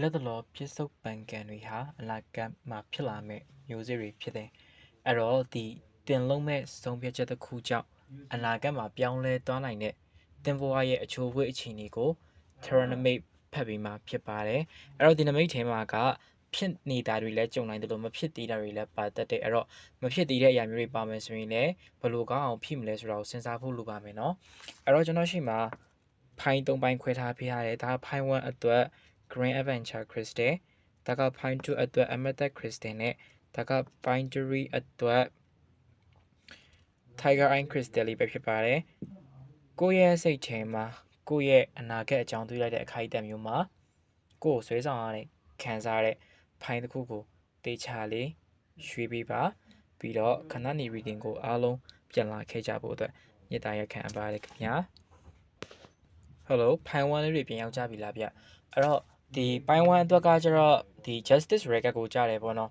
လက်တလောပြစ္ဆုတ်ပံကန်တွေဟာအနာဂတ်မှာဖြစ်လာမယ့်မျိုးစေ့တွေဖြစ်တယ်။အဲ့တော့ဒီတင်လုံးမဲ့ဆုံးဖြတ်ချက်တစ်ခုကြောင့်အနာဂတ်မှာပြောင်းလဲသွားနိုင်တဲ့တင်ဘဝရဲ့အချိုးအဝတ်အခြေအနေကို Tyrannomate ဖတ်ပြီးမှဖြစ်ပါတယ်။အဲ့တော့ဒီနမိတ်ထဲမှာကဖြစ်နေတာတွေလည်းကြုံနိုင်တယ်လို့မဖြစ်သေးတာတွေလည်းပါတတ်တယ်။အဲ့တော့မဖြစ်သေးတဲ့အရာမျိုးတွေပါမယ်ဆိုရင်လည်းဘယ်လိုကောင်းအောင်ဖြစ်မလဲဆိုတာကိုစဉ်းစားဖို့လိုပါမယ်နော်။အဲ့တော့ကျွန်တော်ရှိမှာဖိုင်၃ပိုင်းခွဲထားပေးရတယ်။ဒါဖိုင်1အတွက် Green Adventure Crystal ဒါက Pine 2အတွက် Amethyst Crystal နဲ့ဒါက Pine 3အတွက် Tiger Eye Crystal လေးပဲဖြစ်ပါတယ်ကိုယ့်ရဲ့စိတ်ထဲမှာကိုယ့်ရဲ့အနာဂတ်အကြောင်းတွေးလိုက်တဲ့အခိုက်အတန့်မျိုးမှာကိုယ်ကိုဆွဲဆောင်ရတဲ့ခံစားရတဲ့ဖိုင်တစ်ခုကိုတေချာလေးရွှေ့ပေးပါပြီးတော့ခဏနေ reading ကိုအားလုံးပြန်လာခဲ့ကြဖို့အတွက်ညစ်တာရက်ခံအပ်ပါတယ်ခင်ဗျာ Hello ဖိုင်1လေးတွေပြန်ရောက်ကြပြီလားဗျအဲ့တော့ဒီပိုင်း1အတွက်ကကျတော့ဒီ justice record ကိုကြားတယ်ပေါ့နော်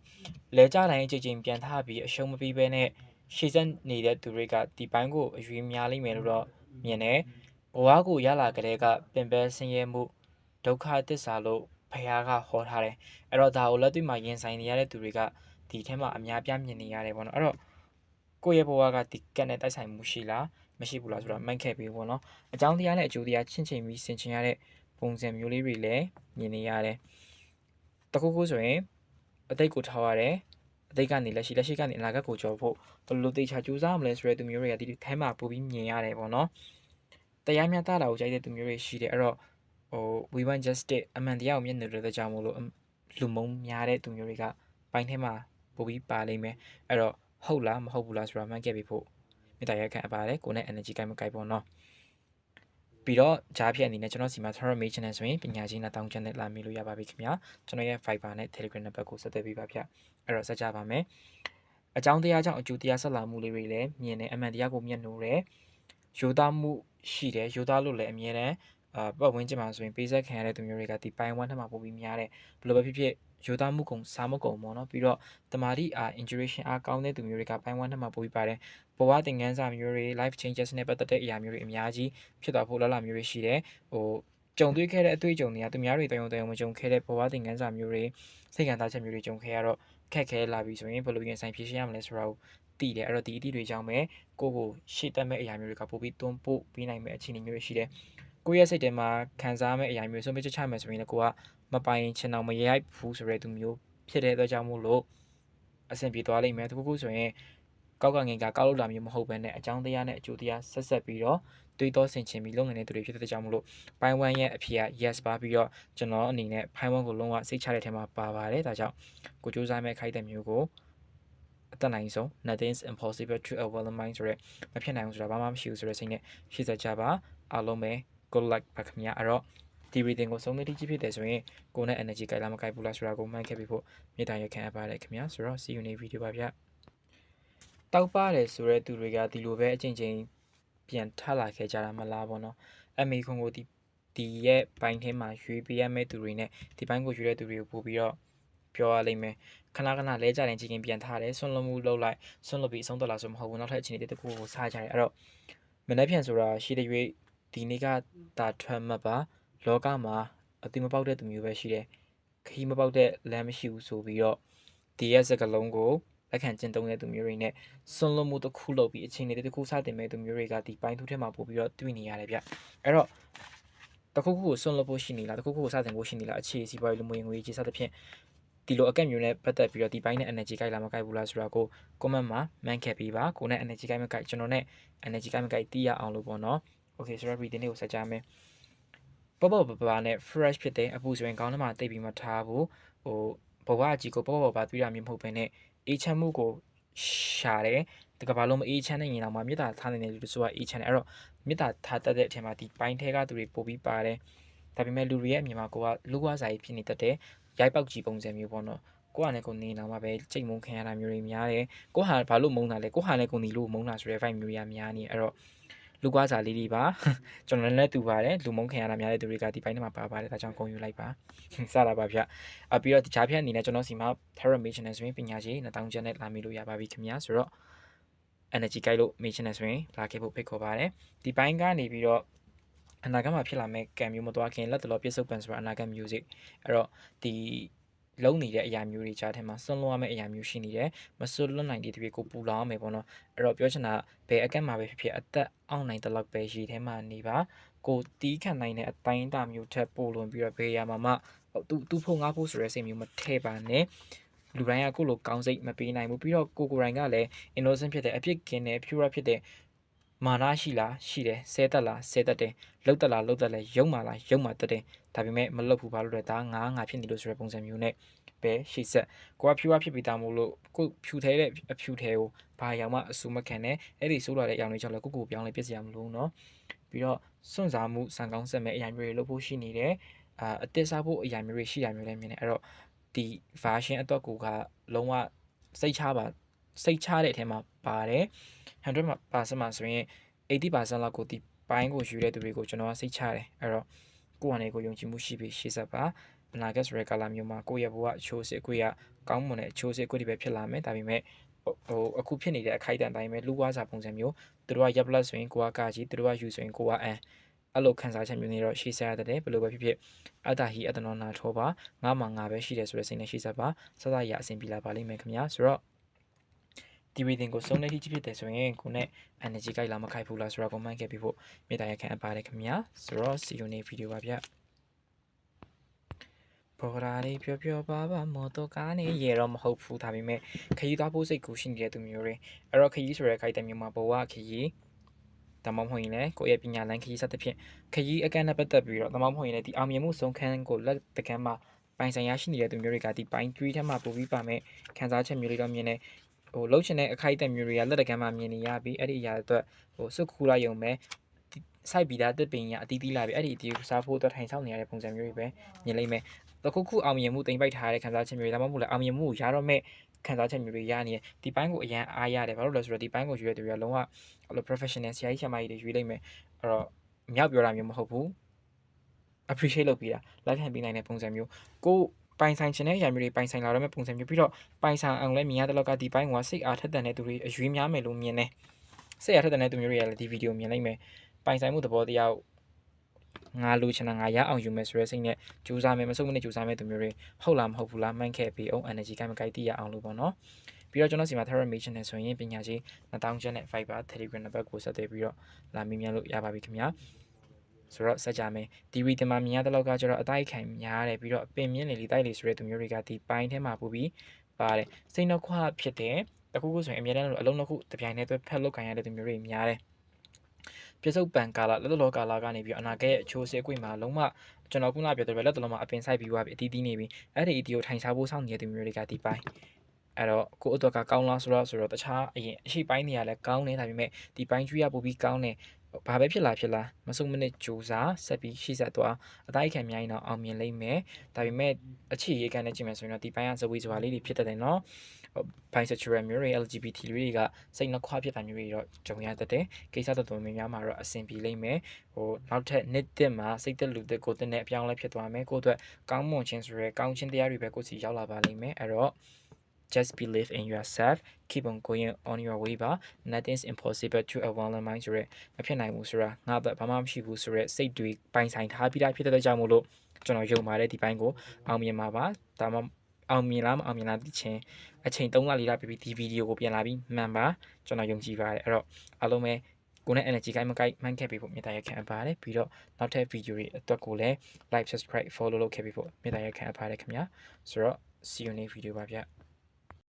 လဲကြတိုင်းအချိန်ပြန်ထားပြီးအရှုံးမပေးဘဲနဲ့ရှေ့ဆက်နေတဲ့သူတွေကဒီပိုင်းကိုအရွေးများလိမ့်မယ်လို့တော့မြင်တယ်ဘဝကိုရလာကြတဲ့ကပင်ပန်းဆင်းရဲမှုဒုက္ခသစ္စာလို့ဖះကဟောထားတယ်အဲ့တော့ဒါကိုလက်တွေ့မှာရင်ဆိုင်နေရတဲ့သူတွေကဒီထဲမှာအများပြမြင်နေရတယ်ပေါ့နော်အဲ့တော့ကိုယ့်ရဲ့ဘဝကဒီကက်နဲ့တိုက်ဆိုင်မှုရှိလားမရှိဘူးလားဆိုတော့မှတ်ခဲ့ပြီးပေါ့နော်အကြောင်းတရားနဲ့အကျိုးတရားချင့်ချိန်ပြီးဆင်ခြင်ရတဲ့ပုံစံမျိုးလေးတွေလည်းမြင်နေရတယ်တခုခုဆိုရင်အတိတ်ကိုထောက်ရတယ်အတိတ်ကနေလက်ရှိကနေအနာဂတ်ကိုကြော်ဖို့ဘယ်လိုတေချာကြိုးစားမလဲဆိုတဲ့သူမျိုးတွေကဒီထဲမှာပို့ပြီးမြင်ရတယ်ပေါ့နော်တရားမျှတတာကိုကြိုက်တဲ့သူမျိုးတွေရှိတယ်အဲ့တော့we want justice အမှန်တရားကိုမျက်နှာတွေကြောင်မို့လို့လူမုံများတဲ့သူမျိုးတွေကပိုင်းထဲမှာပို့ပြီးပါလိမ့်မယ်အဲ့တော့ဟုတ်လားမဟုတ်ဘူးလားဆိုတာမှန်းခဲ့ပြီးဖို့မေတ္တာရက်ခံအပ်ပါတယ်ကိုနဲ့ energy ကိုက်မကိုက်ပေါ့နော်ပြီးတော့ဂျားဖြစ်အနေနဲ့ကျွန်တော်စီမှာ Thorough Mage နဲ့ဆိုရင်ပညာရှင်နဲ့တောင်းချမ်းနဲ့လာမေးလို့ရပါပြီခင်ဗျာကျွန်တော်ရဲ့ Viber နဲ့ Telegram နံပါတ်ကိုဆက်သွယ်ပေးပါဗျအဲ့တော့ဆက်ကြပါမယ်အကြောင်းတရားကြောင့်အကျိုးတရားဆက်လာမှုလေးတွေလည်းမြင်တယ်အမှန်တရားကိုမျက်နှိုးတယ်ရိုးသားမှုရှိတယ်ရိုးသားလို့လည်းအမြဲတမ်းပတ်ဝန်းကျင်မှာဆိုရင်ပေးဆက်ခံရတဲ့သူမျိုးတွေကဒီပိုင်း1ထက်မှာပိုပြီးများတယ်ဘယ်လိုပဲဖြစ်ဖြစ်ရိုးသားမှုကုန်စားမကုန်ပေါ့နော်ပြီးတော့တမာတိintuition အားကောင်းတဲ့သူမျိုးတွေကပိုင်း1ထက်မှာပိုပြီးပါတယ်ဘဝသင်ခန်းစာမျိုးတွေ life changes နဲ့ပတ်သက်တဲ့အရာမျိုးတွေအများကြီးဖြစ်သွားဖို့လာမျိုးတွေရှိတယ်ကြုံတွေ့ခဲ့တဲ့အတွေ့အကြုံတွေကသူများတွေတယုံမကြုံခဲ့တဲ့ဘဝသင်ခန်းစာမျိုးတွေစိတ်ခံစားချက်မျိုးတွေကြုံခဲ့ရတော့ခက်ခဲလာပြီဆိုရင်ဘယ်လိုရင်ဆိုင်ဖြေရှင်းရမလဲဆိုတာကိုတည်တယ်အဲ့တော့ဒီအသည့်တွေကြောင့်ပဲကိုရှေ့တက်မဲ့အရာမျိုးတွေကပိုပြီးတွန်းပို့ပြီးနိုင်မဲ့အခြေအနေမျိုးတွေရှိတယ်ကိုရဲ့စိတ်ထဲမှာခံစားမဲ့အရာမျိုးဆုံးဖြတ်ချက်ချမယ်ဆိုရင်လည်းကိုကမပိုင်ချင်အောင်မရိုက်ဘူးဆိုတဲ့သူမျိုးဖြစ်တဲ့အတွက်ကြောင့်မို့လို့အဆင်ပြေသွားလိမ့်မယ်တခုခုဆိုရင်ကောက်ကငင်ကကောက်လို့လာမျိုးမဟုတ်ဘဲနဲ့အကြောင်းတရားနဲ့အကျိုးတရားဆက်ပြီးတော့တွေးတောဆင်ခြင်ပြီးလုပ်နေတဲ့သူတွေဖြစ်တဲ့ကြောင့်မလို့ပိုင်း1ရဲ့အဖြေက yes ပါပြီးတော့ကျွန်တော်အနေနဲ့ပိုင်း1ကိုလုံးဝစိတ်ချတဲ့ထဲမှာပါပါတယ်ဒါကြောင့်ကိုစူးစမ်းမဲ့ခိုက်တဲ့မျိုးကိုအတတ်နိုင်ဆုံး nothing is impossible to a well mind ဆိုရဲမဖြစ်နိုင်ဘူးဆိုတာဘာမှမရှိဘူးဆိုတဲ့စိတ်နဲ့ရှေ့ဆက်ကြပါအားလုံးပဲ good luck ပါခင်ဗျာအဲ့တော့ဒီ reading ကိုဆုံးဖြတ်ကြည့်ဖြစ်တယ်ဆိုရင်ကိုနဲ့ energy ကြိုက်လားမကြိုက်ဘူးလားဆိုတာကိုမှန်းခဲ့ပြီးဖို့မြေတားရခံအပ်ပါတယ်ခင်ဗျာဆိုတော့ see you next video ပါဗျာတောက်ပါတယ်ဆိုတဲ့သူတွေကဒီလိုပဲအချိန်ချင်းပြန်ထလာခဲ့ကြတာမလားပေါ့နော်အမေခွန်ကိုဒီရဲ့ဘိုင်းထဲမှာရွေးပေးရမယ့်သူတွေနဲ့ဒီဘိုင်းကိုရွေးတဲ့သူတွေကိုပို့ပြီးတော့ပြောရလိမ့်မယ်ခဏလဲကြတဲ့ချင်းပြန်ထားတယ်ဆွန့်လွတ်မှုလုပ်လိုက်ဆွန့်လွတ်ပြီးအဆုံးသတ်လာဆိုမဟုတ်ဘူးနောက်ထပ်အခြေအနေတစ်ခုကိုစားကြတယ်အဲ့တော့မနေ့ပြန်ဆိုတာရှိတဲ့ရွေးဒီနေ့ကတာထွက်မှတ်ပါလောကမှာအတိမပေါက်တဲ့သူမျိုးပဲရှိတယ်ခီးမပေါက်တဲ့လမ်းမရှိဘူးဆိုပြီးတော့ဒီရဲ့စကလုံးကိုလက်ခံကျင့်သုံးတဲ့သူမျိုးတွေနဲ့ဆွန့်လွတ်မှုတစ်ခုလုပ်ပြီးအခြေအနေတစ်ခုစတင်မဲ့သူမျိုးတွေကဒီပိုင်းထုထဲမှာပို့ပြီးတော့တွေ့နေရတယ်ဗျအဲ့တော့တခုခုကိုဆွန့်လွတ်ဖို့ရှိနေလားတခုခုကိုစတင်ဖို့ရှိနေလားအခြေစီပွားရေးလူမှုရေးငွေကြီးစသဖြင့်ဒီလိုအကန့်မျိုးနဲ့ပတ်သက်ပြီးတော့ဒီပိုင်းနဲ့ energy ကြိုက်လားမကြိုက်ဘူးလားဆိုတာကို comment မှာမှန်းခဲ့ပေးပါကိုနဲ့ energy ကြိုက်မကြိုက်ကျွန်တော်နဲ့ energy ကြိုက်မကြိုက်သိရအောင်လို့ပေါ့နော် okay ဆိုတော့ reading လေးကိုဆက်ကြမယ်ပေါ့ပါနဲ့ fresh ဖြစ်တဲ့အပူဆိုရင်ခေါင်းထဲမှာတိတ်ပြီးမထားဘူးဘဝအကြီးကိုပေါ့ပါတွေးရမျိုးမဟုတ်ဘဲနဲ့အေးချမ်းမှုကိုရှာတယ်တကဘာလုံးမအေးချမ်းနေရင်တော့မှမြေတားထားနေတယ်လို့ဆိုတာအေးချမ်းတယ်အဲ့တော့မြေတားထားတတ်တဲ့အထက်မှာဒီပိုင်းထဲကသူတွေပို့ပြီးပါတယ်ဒါပေမဲ့လူတွေရဲ့အမြင်မှာကိုကလူဝါစာကြီးဖြစ်နေတတ်တယ်ရိုက်ပေါက်ကြီးပုံစံမျိုးပေါ့နော်ကိုကလည်းကိုနေတော့မှပဲချိန်မုံခံရတာမျိုးတွေများတယ်ကိုဟာဘာလို့မုံတာလဲကိုဟာလည်းကိုနေလို့မုံတာဆိုတဲ့ vibe မျိုးတွေများနေအဲ့တော့လူကွာစာလေးတွေပါကျွန်တော်လည်းတူပါတယ်လူမုံခံရတာများတဲ့သူတွေကဒီပိုင်းထဲမှာပါပါတယ်ဒါကြောင့်ဂုဏ်ယူလိုက်ပါစတာပါဗျပြီးတော့တခြားဖြတ်အနေနဲ့ကျွန်တော်စီမှာ Terra Mission နဲ့ဆိုရင်ပညာရှိ2000ကျပ်နဲ့လာမေးလို့ရပါပြီခင်ဗျာဆိုတော့ energy ကြိုက်လို့ mission နဲ့ဆိုရင်လာခဲ့ဖို့ဖိတ်ခေါ်ပါတယ်ဒီပိုင်းကနေပြီးတော့ အနာဂတ်မှာဖြစ်လာမဲ့ကံမျိုးမသွားခင်လက်တလောပြစ်စုံပန်ဆိုတာအနာဂတ် music အဲ့တော့ဒီလုံးနေတဲ့အရာမျိုးတွေကြားထဲမှာဆွန့်လွတ်ရမယ့်အရာမျိုးရှိနေတယ်မဆွန့်လွတ်နိုင်တဲ့တွေကိုပူလောင်ရမယ်ပေါ့နော်အဲ့တော့ပြောချင်တာဘယ်အကက်မှာပဲဖြစ်ဖြစ်အသက်အောင့်နိုင်တဲ့လောက်ပဲရေထဲမှာနေပါကိုတီးခံနိုင်တဲ့အတိုင်းအတာမျိုးထက်ပိုလွန်ပြီးတော့ဘယ်ရမှာမှသူ့ဖို့ငါ့ဖို့ဆိုတဲ့စိတ်မျိုးမထည့်ပါနဲ့လူတိုင်းကကိုလိုကောင်းစိတ်မပေးနိုင်ဘူးပြီးတော့ကိုယ်တိုင်ကလည်း innocent ဖြစ်တဲ့အပြစ်ကင်းတဲ့ pure ဖြစ်တဲ့မာနရှိလားရှိတယ်ဆဲတက်လားဆဲတက်တယ်လှုပ်တက်လားလှုပ်တက်လဲရုံမာလားရုံမာတက်တယ်ဒါပေမဲ့မလှုပ်ဘူးဘာလို့လဲဒါငါဖြစ်နေလို့ဆိုတဲ့ပုံစံမျိုးနဲ့ပဲရှိဆက်ကိုကဖြူဖြစ်ပြီးသားမို့လို့ကိုဖြူထဲတဲ့အဖြူထဲကိုဘာရောက်မှအဆူမခံနဲ့အဲ့ဒီဆိုးလာတဲ့အရာတွေကြောင့်လည်းကိုပြောင်းလဲပြစ်စရာမလိုဘူးเนาะပြီးတော့စွန့်စားမှုစံကောင်းဆက်မဲ့အရာမျိုးတွေလုပ်ဖို့ရှိနေတယ်အသစ်စားဖို့အရာမျိုးတွေရှိရမျိုးလည်းမြင်တယ်အဲ့တော့ဒီ version အတွက်ကိုကလုံးဝစိတ်ချတဲ့အထဲမှာပါတယ်100%မှာဆိုရင်80%လောက်ကိုဒီပိုင်းကိုယူတဲ့သူတွေကိုကျွန်တော်ကစိတ်ချတယ်အဲ့တော့ကိုယ့်အနေကိုယုံကြည်မှုရှိပြီးရှေ့ဆက်ပါအနာဂတ်ဆိုတဲ့ကာလမျိုးမှာကိုယ့်ရဲ့ဘဝအချိုးစစ်အကွေကကောင်းမွန်တဲ့အချိုးစစ်အကွေတွေပဲဖြစ်လာမယ်ဒါပေမဲ့အခုဖြစ်နေတဲ့အခိုက်အတန့်တိုင်းပဲလူဝါစာပုံစံမျိုးသူတို့ကရပ်ပလက်ဆိုရင်ကိုကကာကြီးသူတို့ကယူဆိုရင်ကိုကအန်အဲ့လိုခံစားချက်မျိုးတွေတော့ရှေ့ဆက်ရတယ်ဘယ်လိုပဲဖြစ်ဖြစ်အတ္တဟိအတ္တနောနာထောပါငါမှငါပဲရှိတယ်ဆိုတဲ့စိတ်နဲ့ရှေ့ဆက်ပါစသရအစဉ်ပြေလာပါလိမ့်မယ်ခင်ဗျာဆိုတော့ဒီ reading ကိုစုံနေကြည့်ဖြစ်တယ်ဆိုရင်ကိုနဲ့ energy ကိုက်လာမခိုက်ဘူးလားဆိုတော့ comment ခဲ့ပြီးဖို့မေတ္တာရခံအပ်ပါတယ်ခင်ဗျာဆိုတော့ see you next video ပါဗျဘော်ရာလေးပြောပါမော်တော်ကားနဲ့ရေတော့မဟုတ်ဘူးဒါပေမဲ့ခရီးသွားဖို့စိတ်ကူးရှိနေတဲ့သူမျိုးတွေအဲ့တော့ခရီးဆိုတဲ့ခိုက်တဲ့မျိုးမှာဘဝခရီးဒါမှမဟုတ်ရင်လည်းကိုယ့်ရဲ့ပညာလန်းခရီးစသဖြင့်ခရီးအကန့်နဲ့ပတ်သက်ပြီးတော့ဒါမှမဟုတ်ရင်လည်းဒီအောင်မြင်မှုဆုံးခန်းကိုလက်တကမ်းမှာပိုင်ဆိုင်ရရှိနေတဲ့သူမျိုးတွေကဒီပိုင်း3ထဲမှာပို့ပြီးပါမယ်ခံစားချက်မျိုးတွေတော့မြင်နေလှုပ်ချင်တဲ့အခိုက်အတန့်မျိုးတွေကလက်တကမ်းမှာမြင်နေရပြီးအဲ့ဒီအရာအတွက်စွတ်ခူးလိုက်ရုံပဲစိုက်ပြီးသားတစ်ပင်ရအတီးတီးလာပြီးအဲ့ဒီအတီးကိုစားဖို့အတွက်ထိုင်ဆောင်နေရတဲ့ပုံစံမျိုးတွေပဲမြင်လိမ့်မယ်တခုအောင်မြင်မှုတင်ပိုက်ထားတဲ့ခံစားချက်မျိုးတွေဒါမှမဟုတ်လည်းအောင်မြင်မှုရတော့မဲ့ခံစားချက်မျိုးတွေရနေတယ်ဒီပိုင်းကိုအရန်အားရတယ်ဘာလို့လဲဆိုတော့ဒီပိုင်းကိုရွေးတဲ့သူတွေကလုံးဝအဲ့လို professional ဆရာကြီးဆရာမကြီးတွေရွေးလိမ့်မယ်အဲ့တော့မြောက်ပြောတာမျိုးမဟုတ်ဘူး appreciate လုပ်ပြီးတာလက်ခံပေးနိုင်တဲ့ပုံစံမျိုးကိုပိုင်ဆိုင်ခြင်းတဲ့အရာမျိုးတွေပိုင်ဆိုင်လာတော့မဲ့ပုံစံမျိုးပြီးတော့ပိုင်ဆိုင်အောင်လည်းမြင်ရတဲ့လောက်ကဒီပိုင်းကစိတ်အားထက်သန်တဲ့သူတွေအရွေးများမယ်လို့မြင်တယ်စိတ်အားထက်သန်တဲ့သူမျိုးတွေကလည်းဒီဗီဒီယိုမြင်လိုက်မယ်ပိုင်ဆိုင်မှုသဘောတရားငါလိုချင်တာငါရအောင်ယူမယ်ဆိုတဲ့စိတ်နဲ့ကြိုးစားမယ်မဆုံးမနစ်ကြိုးစားမယ်သူမျိုးတွေဟုတ်လားမဟုတ်ဘူးလားမှန်းခဲ့ပြီးအောင် energy ကိုင်းမကိုက်သိရအောင်လို့ပေါ့နော်ပြီးတော့ကျွန်တော်စီမှာ Terra Mission နဲ့ဆိုရင်ပညာရှိ2000ကျပ်နဲ့ Viber Telegram နံပါတ်ကိုဆက်သွယ်ပြီးတော့လာမေးမြန်းလို့ရပါပြီခင်ဗျာဆိုတော့ဆက်ကြမယ်ဒီဗီဒီယိုမှာမြင်ရတဲ့လောက်ကကျတော့အတိုက်ခိုင်များတယ်ပြီးတော့အပင်မြင့်လေတိုက်လေဆိုတဲ့သူမျိုးတွေကဒီပိုင်းထဲမှာပို့ပြီးပါတယ်စိတ်နှခွဖြစ်တယ်တခုခုဆိုရင်အများတန်းလို့အလုံးတစ်ခုတစ်ပြိုင်တည်းဖက်လုတ်ခံရတဲ့သူမျိုးတွေများတယ်ပြစ္ဆုတ်ပံကာလလက်တလောကာလကနေပြီးအနာဂတ်ရဲ့အချိုးအစစ်အကွေ့မှာလုံးဝကျွန်တော်ခုနပြောတဲ့လက်တလောမှာအပင်ဆိုင်ပြီးွားပြီးအတီးတီးနေပြီးအဲ့ဒီအတီးကိုထိုင်စားဖို့စောင့်နေတဲ့သူမျိုးတွေကဒီပိုင်းအဲ့တော့ကိုအတွက်ကကောင်းလားဆိုတော့တခြားအရင်အရှိပိုင်းတွေကလည်းကောင်းနေဒါပေမဲ့ဒီပိုင်းကျွေးရပို့ပြီးကောင်းနေဘာပဲဖြစ်လာမစုံမနစ်ကြိုးစားဆက်ပြီးရှိဆက်သွားအတိုင်းခံများရင်တော့အောင်မြင်လိမ့်မယ်ဒါပေမဲ့အခြေရေးကန်နဲ့ကြည့်မယ်ဆိုရင်တော့ဒီပိုင်းကဇဝေဇဝါလေးတွေဖြစ်တတ်တယ်နော်bisexual မျိုးတွေ LGBT တွေကစိတ်နှခွဖြစ်တာမျိုးတွေတော့ကြုံရတတ်တယ်ကိစ္စတော်တော်များများမှာတော့အဆင်ပြေလိမ့်မယ်နောက်ထပ်နှစ်တက်မှာစိတ်သက်လူသက်ကိုတက်နဲ့အပြောင်းလဲဖြစ်သွားမယ်ကိုယ့်အတွက်ကောင်းမွန်ခြင်းဆိုရဲကောင်းခြင်းတရားတွေပဲကိုယ်စီရောက်လာပါလိမ့်မယ်အဲ့တော့just believe in yourself keep on going on your way ပါ nothing's impossible to a one mind ဆိုရဲမဖြစ်နိုင်ဘူးဆိုတာငါ့ဘက်ဘာမှမရှိဘူးဆိုရဲစိတ်တွေပိုင်ဆိုင်ထားပြီးသားဖြစ်တဲ့ကြောင့်မို့လို့ကျွန်တော်ယုံပါတယ်ဒီပိုင်းကိုအောင်မြင်ပါပါဒါမှအောင်မြင်လားမအောင်မြင်လားသိချင်းအချိန်3လ4လပြပြီးဒီဗီဒီယိုကိုပြန်လာပြီးမှန်ပါကျွန်တော်ယုံကြည်ပါတယ်အဲ့တော့အားလုံးပဲကိုနဲ့ energy ကိုင်းမကိုက်မှန်းခဲ့ပြီးဖို့မြေတားရခံအပ်ပါတယ်ပြီးတော့နောက်ထပ်ဗီဒီယိုတွေအတွက်ကိုလည်း like subscribe follow လုပ်ခဲ့ပြီးဖို့မြေတားရခံအပ်ပါတယ်ခင်ဗျာဆိုတော့ see you next video ပါဗျ